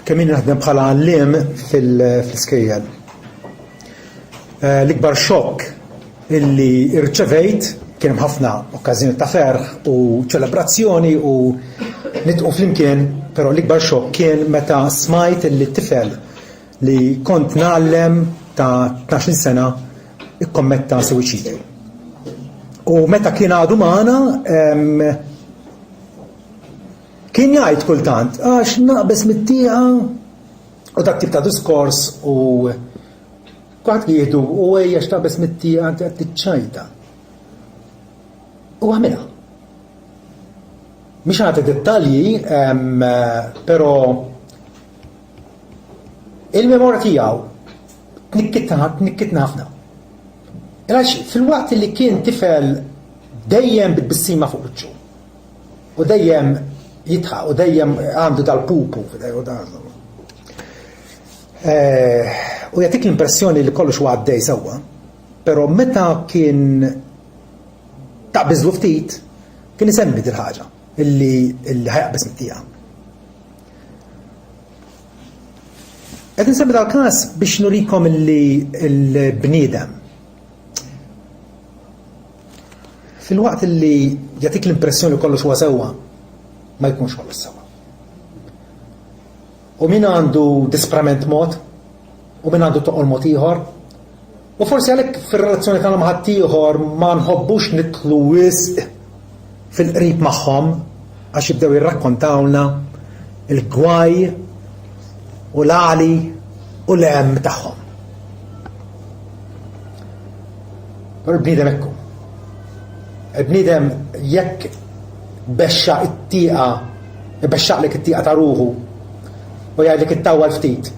kemm jien naħdem bħala għalliem fl-iskejjel. L-ikbar xokk illi irċevejt kien hemm ħafna okkażjoni ta' ferħ u ċelebrazzjoni u nitqu flimkien, però l-ikbar xokk kien meta smajt illi t-tifel li kont nagħllem ta' 12 sena ikkommetta suwiċidju. U meta kien għadu magħna kien jgħid kultant għax naqbes mit-tieqa u dak tip ta' diskors u kwaħt jieħdu u għax taqbes mit-tieqa għanti qed tiċċajta. U għamilha. Mhix ħagħti dettalji, però il-memorja tiegħu tnikkitna ħafna. Għax fil-waqt li kien tifel dejjem bit-bissima fuq wiċċu u dejjem jitħaq u dejjem għandu dal-pupu u jagħtik l-impressjoni li kollox huwa għaddej sewwa, però meta kien taqbiżlu ftit kien isemmi dil ħaġa illi ħajaqbes mit-tieqa. Qed insemmi dal-każ biex nurikom illi l-bniedem fil-waqt illi jagħtik l-impressjoni li kollox huwa sewwa ma jkunx kollox sewwa. U min għandu disprament mod u min għandu toqgħod mod ieħor. U forsi għalhekk fir-relazzjoni tagħna ma' ħadd ieħor ma nħobbux nidħlu wisq fil-qrib magħhom għax jibdew jirrakkontawlna il-gwaj u l-għali u l-hemm tagħhom. Però l-bniedem hekk. Il-bniedem jekk bexxa it-tieqa, bexxaqlek it-tieqa ta' ruħu u jgħidlek it-tawwa ftit.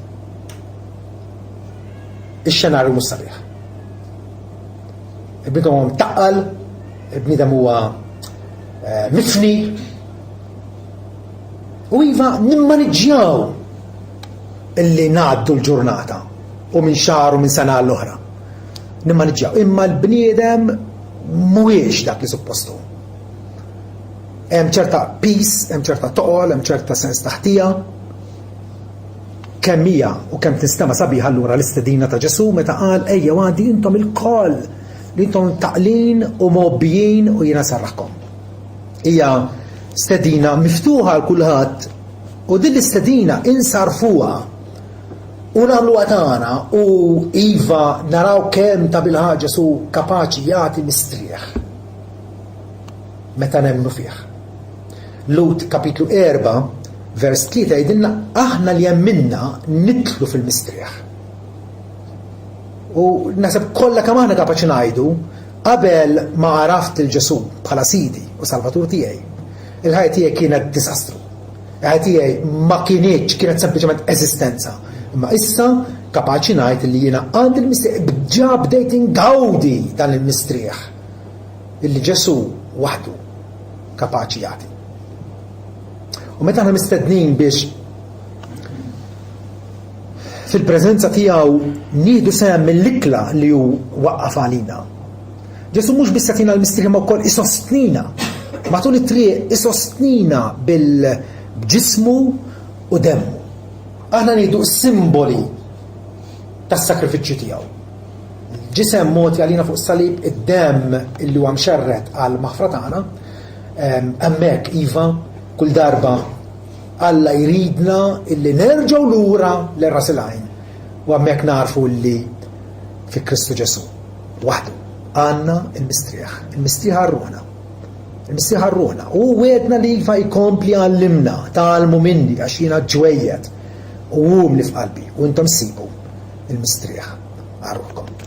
Ix-xenarju mhux sabiħ. Il-bniedem huwa mtaqqal, il-bniedem huwa mifni u iva nimmaniġġjaw illi ngħaddu l-ġurnata u minn xahar u minn sena l-oħra. Nimmaniġġjaw, imma l-bniedem mhuwiex dak li suppostu. Hemm ċerta peace, hemm ċerta toqol, hemm ċerta sens taħtija. Kemm hija u kemm tinstema' sabiħ allura l-istedina ta' Ġesu meta qal ejjew għandi intom il-koll li intom taqlin u mobbijin u jiena sarraħkom. Hija stedina miftuħa għal kulħadd u din l-istedina insarfuha u nagħmluha tagħna u iva naraw kemm ta' bilħaq Ġesu kapaċi jagħti mistrieħ meta nemmnu fih. Lut kapitlu 4 vers 3 jgħidilna aħna li jemminna nidħlu fil-mistrieħ. U naħseb kollha kemm aħna kapaċi ngħidu qabel ma għaraft il-Ġesu bħala Sidi u Salvatur tiegħi. Il-ħajja tiegħi kienet disastru. Il-ħajja tiegħi ma kienet sempliċement eżistenza. Imma issa kapaċi ngħid li jiena għandi l-mistrieħ ġa bdejt ingawdi dan il-mistrieħ illi Ġesu waħdu kapaċi jagħti. U meta aħna mistednin biex fil-preżenza tiegħu nieħdu sehem mill-ikla li hu waqqaf għalina. Ġesu mhux biss jagħtina l-mistrieħ ma wkoll isostnina. Matul it-triq isostnina bil-ġismu u demmu. Aħna nieħdu simboli tas-sakrifiċċju tiegħu. Ġisem moti għalina fuq salib id-demm illi huwa mxerret għal maħfra tagħna, hemmhekk iva kull darba Alla jridna illi nerġgħu lura l-ras il-għajn u hemmhekk narfu li fi Kristu Ġesu waħdu għandna il-mistrieħ. Il-mistrieħ għarruħna. Il-mistrieħ għarruħna. U wedna li jkompli għallimna talmu minni għax jiena ġwejjed u li f'qalbi u intom sibu il-mistrieħ għarruħkom.